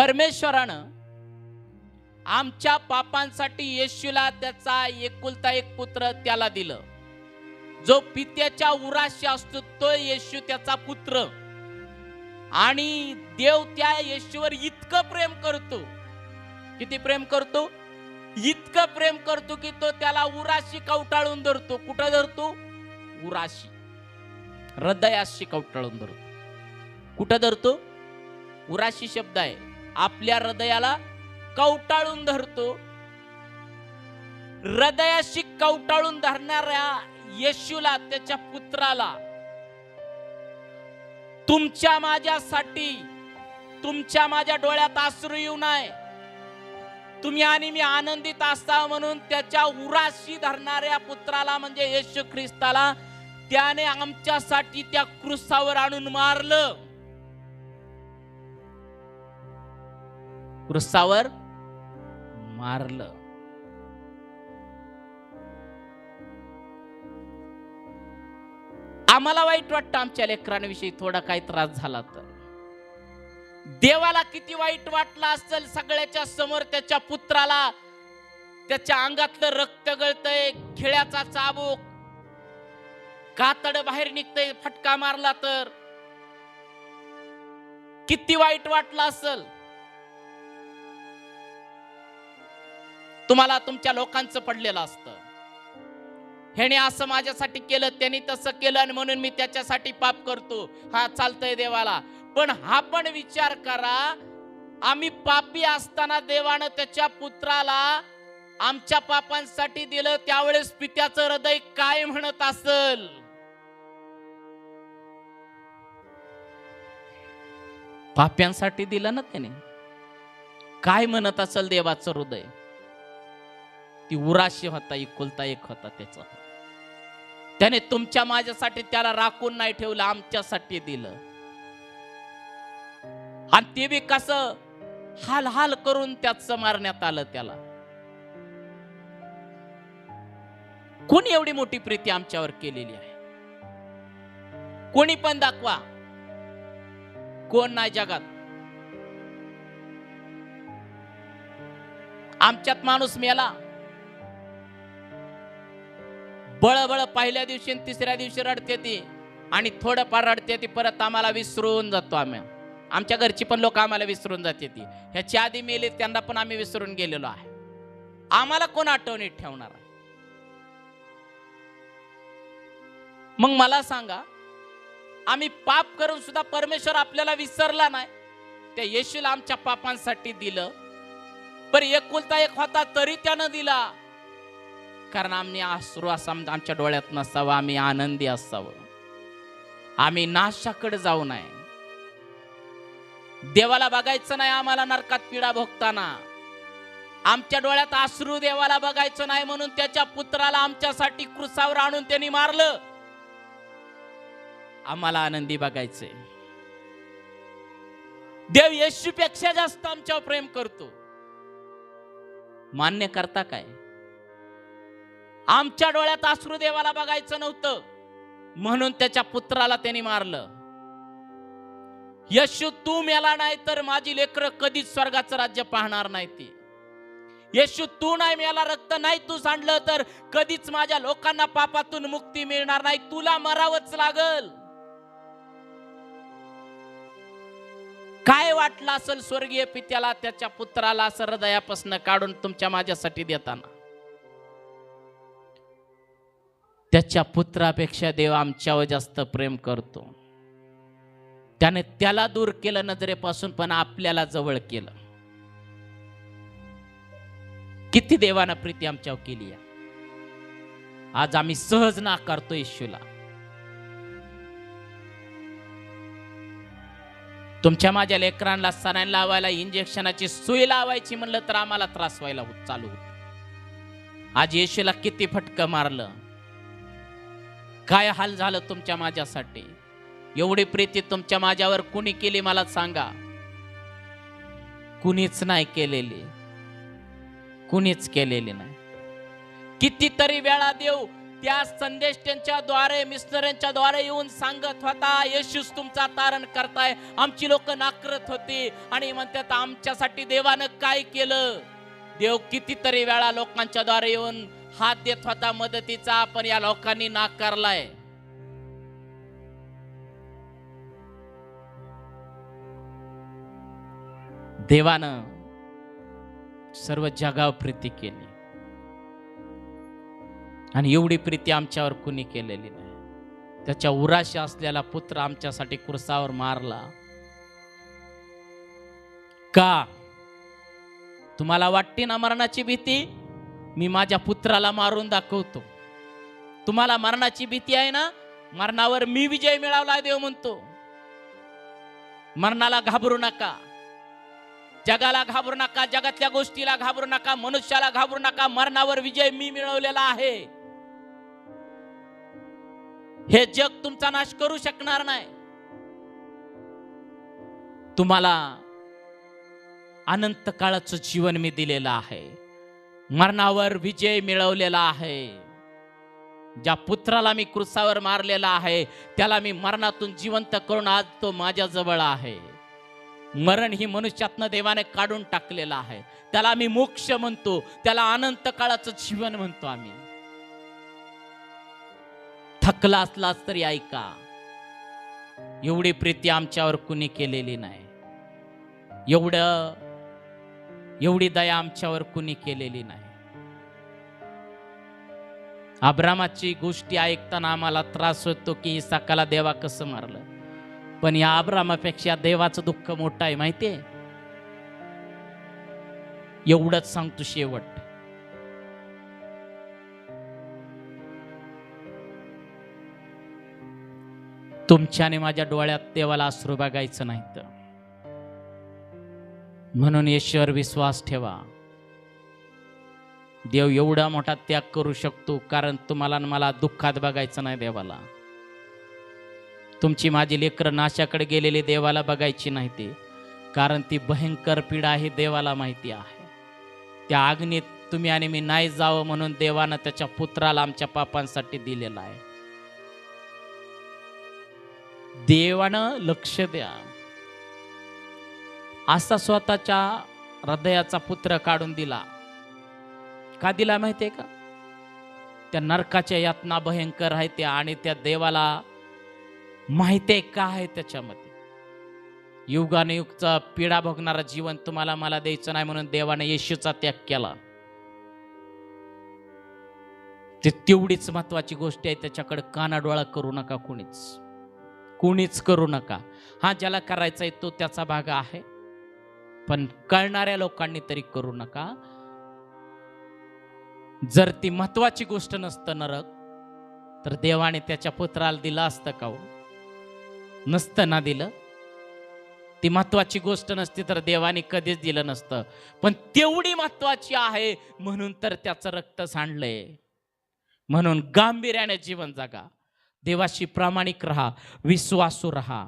परमेश्वरानं आमच्या पापांसाठी येशूला त्याचा एकुलता एक पुत्र त्याला दिलं. जो पित्याच्या उराशी असतो तो येशू त्याचा पुत्र. आणि देव त्या येशूवर इतकं प्रेम करतो, किती प्रेम करतो, इतकं प्रेम करतो की तो त्याला उराशी कवटाळून धरतो. कुठं धरतो? उराशी, हृदयाशी कवटाळून धरतो. कुठं धरतो? उराशी शब्द आहे. आपल्या हृदयाला कवटाळून धरतो. हृदयाशी कवटाळून धरणाऱ्या येशूला, त्याच्या पुत्राला, तुमच्या माझ्यासाठी, तुमच्या माझ्या डोळ्यात अश्रू येऊ नये, तुम्ही आणि मी आनंदित असावं म्हणून त्याच्या उराशी धरणाऱ्या पुत्राला म्हणजे येशू ख्रिस्ताला त्याने आमच्यासाठी त्या क्रूसावर आणून मारलं. क्रूसावर मारलं. आम्हाला वाईट वाटतं आमच्या लेकरांविषयी थोडा काही त्रास झाला तर. देवाला किती वाईट वाटलं असेल सगळ्याच्या समोर त्याच्या पुत्राला, त्याच्या अंगातलं रक्त गळतंय, खिळ्याचा चाबूक, कातड बाहेर निघतंय, फटका मारला तर किती वाईट वाटलं असेल. तुम्हाला तुमच्या लोकांचं पडलेलं असतं, ह्याने असं माझ्यासाठी केलं, त्याने तसं केलं आणि म्हणून मी त्याच्यासाठी पाप करतो. हा चालतंय देवाला. पण हा पण विचार करा, आम्ही पापी असताना देवानं त्याच्या पुत्राला आमच्या पापांसाठी दिलं, त्यावेळेस पित्याचं हृदय काय म्हणत असेल. पाप्यांसाठी दिलं ना त्याने, काय म्हणत असेल देवाचं हृदय. ती उराशी होता, एकुलता एक होता त्याचा. त्याने तुमच्या माझ्यासाठी त्याला राखून नाही ठेवलं, आमच्यासाठी दिलं. आणि ते बी कसं हाल हाल करून त्याचं मारण्यात आलं त्याला. कोणी एवढी मोठी प्रीती आमच्यावर केलेली आहे? कोणी पण दाखवा, कोण नाही जगात. आमच्यात माणूस मेला, बळबळ पहिल्या दिवशी आणि तिसऱ्या दिवशी रडते ती, आणि थोडंफार रडते ती, परत आम्हाला विसरून जातो. आमच्या घरची पण लोक आम्हाला विसरून जाते ती. ह्याच्या आधी मेले त्यांना पण आम्ही विसरून गेलेलो आहे. आम्हाला कोण आठवणीत ठेवणार आहे? मग मला सांगा, आम्ही पाप करून सुद्धा परमेश्वर आपल्याला विसरला नाही. त्या येशूला आमच्या पापांसाठी दिलं. पण एकुलता एक होता तरी त्यानं दिला, कारण आम्ही अश्रू असं आमच्या डोळ्यात नसावं, आम्ही आनंदी असावं, आम्ही नाशाकडे जाऊ नये. देवाला बघायचं नाही आम्हाला नरकात पीडा भोगताना. आमच्या डोळ्यात अश्रू देवाला बघायचं नाही म्हणून त्याच्या पुत्राला आमच्यासाठी क्रूसावर आणून त्यांनी मारलं. आम्हाला आनंदी बघायचंय. देव येशूपेक्षा जास्त आमच्यावर प्रेम करतो. मान्य करता काय? आमच्या डोळ्यात अश्रू देवाला बघायचं नव्हतं म्हणून त्याच्या पुत्राला त्यांनी मारलं. येशू, तू मेला नाही तर माझी लेकरं कधीच स्वर्गाचं राज्य पाहणार नाही ती. येशू, तू नाही मेला, रक्त नाही तू सांडलं तर कधीच माझ्या लोकांना पापातून मुक्ती मिळणार नाही. तुला मरावंच लागल. काय वाटलं असेल स्वर्गीय पित्याला त्याच्या पुत्राला असं हृदयापासून काढून तुमच्या माझ्यासाठी देताना. त्याच्या पुत्रापेक्षा देव आमच्यावर जास्त प्रेम करतो. त्याने त्याला दूर केलं नजरेपासून, पण आपल्याला जवळ केलं. किती देवानं प्रीती आमच्यावर केली आहे. आज आम्ही सहज नाकारतो येशूला. तुमच्या माझ्या लेकरांना सलाईन लावायला, इंजेक्शनाची सुई लावायची म्हणलं तर आम्हाला त्रास व्हायला चालू होत. आज येशूला किती फटकं मारलं, काय हाल झालं तुमच्या माझ्यासाठी. एवढी प्रीती तुमच्या माझ्यावर कुणी केली मला सांगा? कुणीच नाही केलेली, कुणीच केलेली नाही. कितीतरी वेळा देव त्या संदेश त्यांच्या द्वारे मिशनऱ्यांच्या द्वारे येऊन सांगत होता, येशूच तुमचा तारण करताय. आमची लोक नाकारत होती आणि म्हणतात आमच्यासाठी देवानं काय केलं. देव कितीतरी वेळा लोकांच्या द्वारे येऊन हात देत होता मदतीचा, पण या लोकांनी नाकारलाय. देवानं सर्व जगावर प्रीती केली आणि एवढी प्रीती आमच्यावर कुणी केलेली नाही. त्याच्या उराशी असलेला पुत्र आमच्यासाठी क्रूसावर मारला. का? तुम्हाला वाटते ना मरणाची भीती? मी माझ्या पुत्राला मारून दाखवतो. तुम्हाला मरणाची भीती आहे ना? मरणावर मी विजय मिळवला देव म्हणतो. मरणाला घाबरू नका, जगाला घाबरू नका, जगातल्या गोष्टीला घाबरू नका, मनुष्याला घाबरू नका. मरणावर विजय मी मिळवलेला आहे. हे जग तुमचा नाश करू शकणार नाही. तुम्हाला अनंत काळाचं जीवन मी दिलेलं आहे. मरणावर विजय मिळवलेला आहे. ज्या पुत्राला मी क्रूसावर मारलेला आहे त्याला मी मरणातून जिवंत करून आज तो माझ्या जवळ आहे. मरण ही मनुष्यातनं देवाने काढून टाकलेला आहे. त्याला मी मोक्ष म्हणतो, त्याला अनंत काळाचं जीवन म्हणतो आम्ही. थकला असलाच तरी ऐका, एवढी प्रीती आमच्यावर कुणी केलेली नाही. एवढी दया आमच्यावर कुणी केलेली नाही. अब्रामाची गोष्टी ऐकताना आम्हाला त्रास होतो की इसाकाला देवा कसं मारलं. पण या अब्रामापेक्षा देवाचं दुःख मोठं आहे, माहितीये. एवढंच सांगतो शेवट. तुमच्याने माझ्या डोळ्यात देवाला अश्रू बघायचं नाही तर. म्हणून येशूवर विश्वास ठेवा. देव एवढा मोठा त्याग करू शकतो, कारण तुम्हाला मला दुःखात बघायचं नाही देवाला. तुमची माझी लेकरं नाशाकडे गेलेली देवाला बघायची नाही ती, कारण ती भयंकर पीडा ही देवाला माहिती आहे. त्या अग्नीत तुम्ही आणि मी नाही जावं म्हणून देवानं त्याच्या पुत्राला आमच्या पापांसाठी दिलेला आहे. देवानं लक्ष द्या. असा स्वतःच्या हृदयाचा पुत्र काढून दिला. का दिला माहितीये का? त्या नरकाच्या यातना भयंकर आहे त्या, आणि त्या देवाला माहितीये का आहे त्याच्यामध्ये. युगानुयुगचा पीडा भोगणारा जीवन तुम्हाला मला द्यायचं नाही म्हणून देवाने येशूचा त्याग केला. ते तेवढीच महत्वाची गोष्ट आहे. त्याच्याकडे कानाडोळा करू नका, कुणीच करू नका. हा ज्याला करायचा आहे तो त्याचा भाग आहे, पण कळणाऱ्या लोकांनी तरी करू नका. जर ती महत्वाची गोष्ट नसतं नरक, तर देवाने त्याच्या पुत्राला दिलं असतं का हो? नसतं ना दिलं. ती महत्वाची गोष्ट नसती तर देवाने कधीच दिलं नसतं. पण तेवढी महत्वाची आहे म्हणून तर त्याचं रक्त सांडलंय. म्हणून गांभीर्याने जीवन जगा, देवाशी प्रामाणिक राहा, विश्वासू राहा.